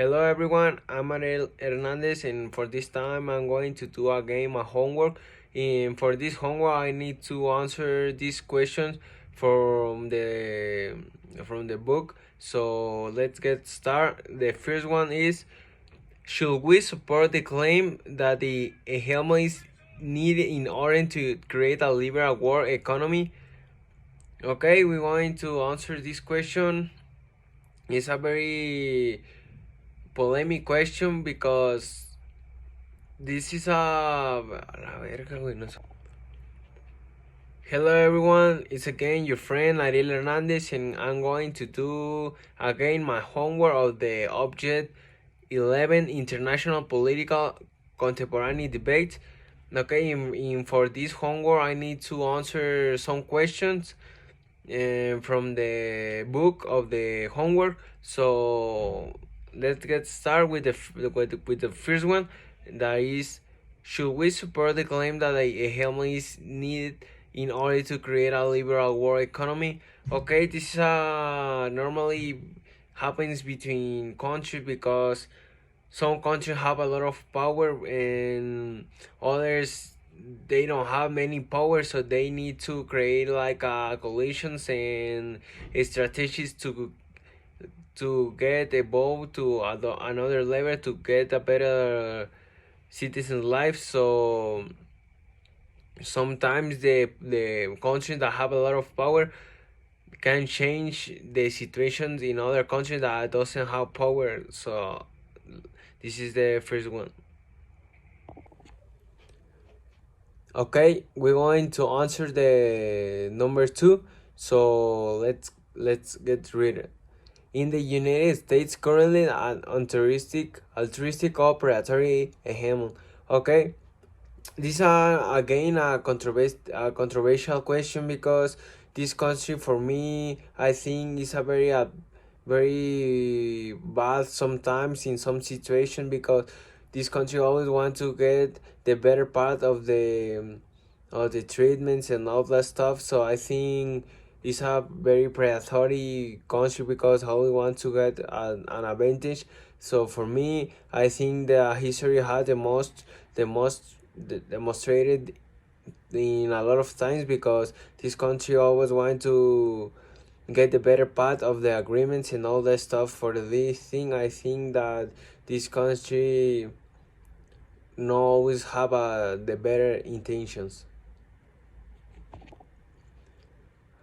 Hello everyone, I'm Ariel Hernandez, and for this time I'm going to do again my homework. And for this homework I need to answer these questions from the book. So let's get started. The first one is: should we support the claim that the helmet is needed in order to create a liberal world economy? Okay, we're going to answer this question. It's a very polemic question because this is la verga, güey, no sé. Hello everyone, it's again your friend Ariel Hernandez, and I'm going to do again my homework of the object 11 International Political Contemporary Debate. Okay, for this homework I need to answer some questions from the book of the homework. So let's get started with the first one. That is: should we support the claim that a helmet is needed in order to create a liberal world economy? Okay, this normally happens between countries because some countries have a lot of power and others they don't have many power, so they need to create like coalitions and strategies to get evolved to another level to get a better citizen life. So sometimes the countries that have a lot of power can change the situations in other countries that doesn't have power. So this is the first one. Okay, we're going to answer the number two. So let's get read it. In the United States, currently an altruistic operatory hegemon. Okay, this is again a controversial question because this country for me I think is a very bad sometimes in some situation because this country always want to get the better part of the treatments and all that stuff. So I think it's a very predatory country because always want to get an advantage. So for me, I think the history had the demonstrated in a lot of times because this country always want to get the better part of the agreements and all that stuff. For this thing I think that this country not always have the better intentions.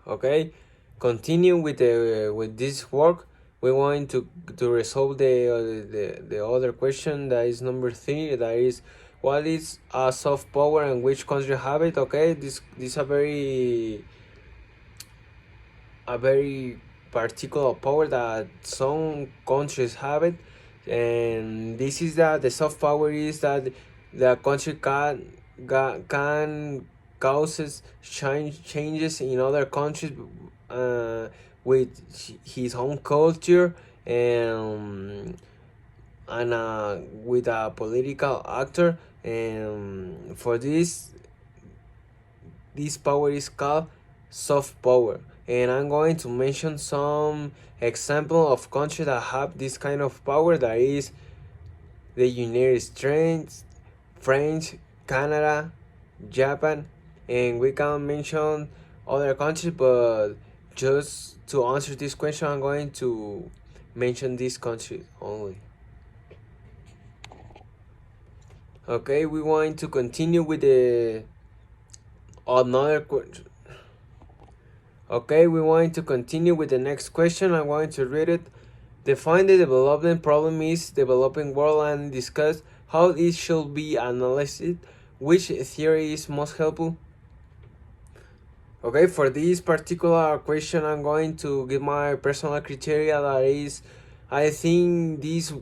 Okay, continue with this work. We're going to resolve the other question, that is number three, that is: what is a soft power and which country have it? Okay, this a very particular power that some countries have it, and this is that the soft power is that the country can causes changes in other countries with his own culture and with a political actor, and for this power is called soft power. And I'm going to mention some example of countries that have this kind of power, that is the United States, France, Canada, Japan, and we can mention other countries, but just to answer this question I'm going to mention these countries only. Okay, we're going to continue with the another question. Okay, we're going to continue with the next question. I'm going to read it. Define the development problem is developing world and discuss how it should be analyzed. Which theory is most helpful? Okay, for this particular question, I'm going to give my personal criteria. That is, I think this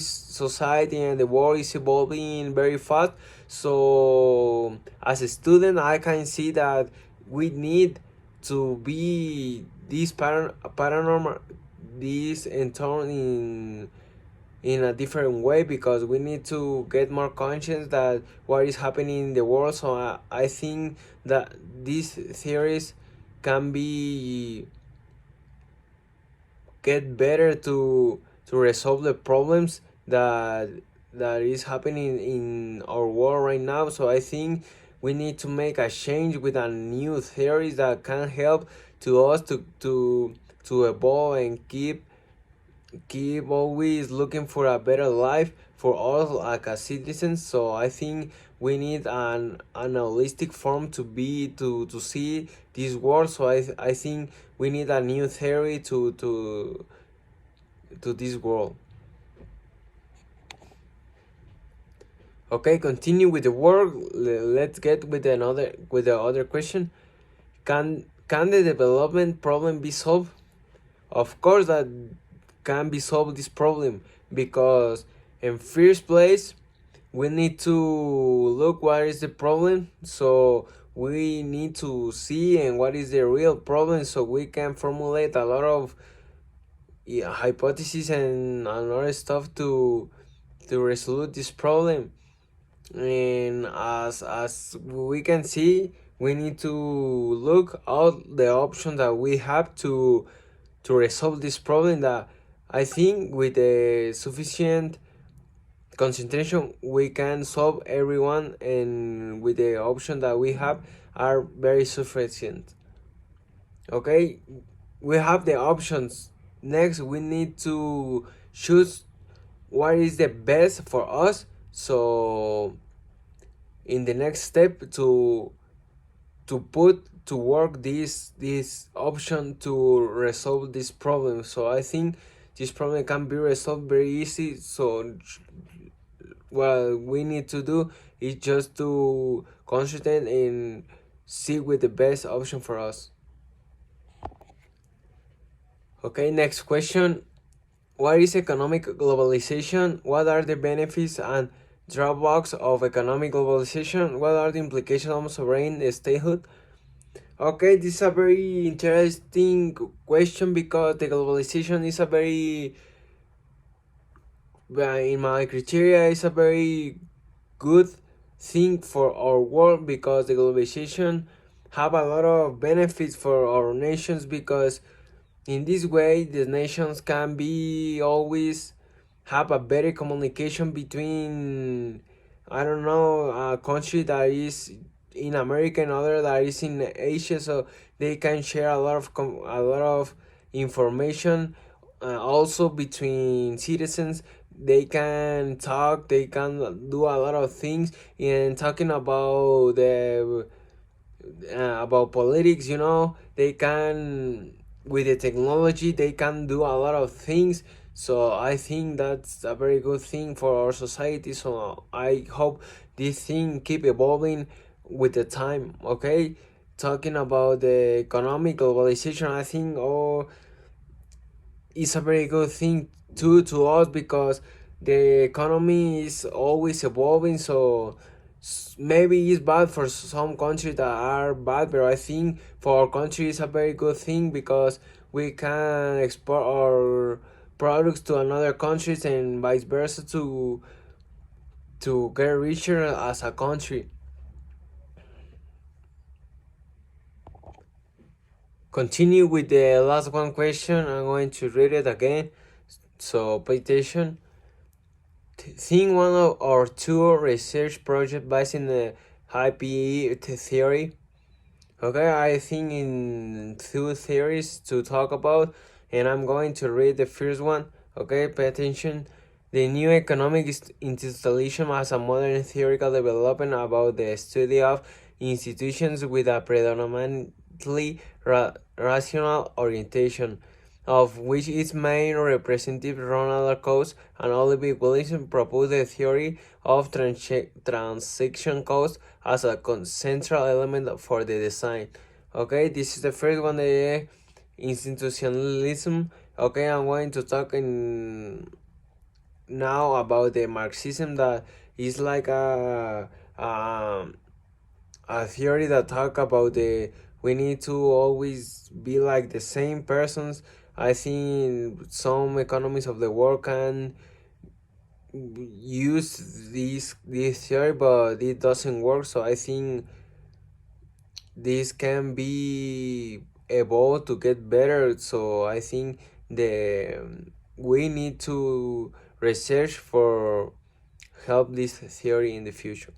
society and the world is evolving very fast. So as a student, I can see that we need to be this paranormal, this and turn in a different way because we need to get more conscious that what is happening in the world. So I think that these theories can be get better to resolve the problems that is happening in our world right now. So I think we need to make a change with a new theories that can help to us to evolve and keep always looking for a better life for us like as citizens. So I think we need an holistic form to see this world. So I think we need a new theory to this world. Okay, continue with the work. Let's get with the other question. Can the development problem be solved? Of course that can be solved this problem, because in first place we need to look what is the problem. So we need to see and what is the real problem, so we can formulate a lot of hypotheses and other stuff to resolve this problem. And as we can see, we need to look all the options that we have to resolve this problem, that I think with the sufficient concentration we can solve everyone, and with the option that we have are very sufficient. Okay, we have the options. Next we need to choose what is the best for us. So in the next step to put to work this option to resolve this problem. So I think this problem can be resolved very easy. So what we need to do is just to concentrate and see with the best option for us. Okay, next question. What is economic globalization? What are the benefits and drawbacks of economic globalization? What are the implications of sovereign statehood? Okay, this is a very interesting question, because the globalization is a very, in my criteria, is a very good thing for our world, because the globalization have a lot of benefits for our nations, because in this way the nations can be always have a better communication between, I don't know, a country that is in America and other that is in Asia, so they can share a lot of information. Also between citizens, they can talk, they can do a lot of things. And talking about politics, they can, with the technology, they can do a lot of things. So I think that's a very good thing for our society. So I hope this thing keep evolving with the time. Okay, talking about the economic globalization, I think it's a very good thing too to us, because the economy is always evolving. So maybe it's bad for some countries that are bad, but I think for our country it's a very good thing, because we can export our products to another countries and vice versa to get richer as a country. Continue with the last one question. I'm going to read it again, so pay attention. Think one of our two research projects based in the high PE theory. Okay, I think in two theories to talk about, and I'm going to read the first one. Okay, pay attention. The new economic installation has a modern theoretical development about the study of institutions with a predominantly rational orientation, of which its main representative Ronald Coase and Oliver Williamson proposed the theory of transaction cost as a central element for the design. Okay, this is the first one, the institutionalism. Okay, I'm going to talk now about the Marxism, that is like a theory that talk about the we need to always be like the same persons. I think some economies of the world can use this theory, but it doesn't work. So I think this can be evolved to get better. So I think the we need to research for help this theory in the future.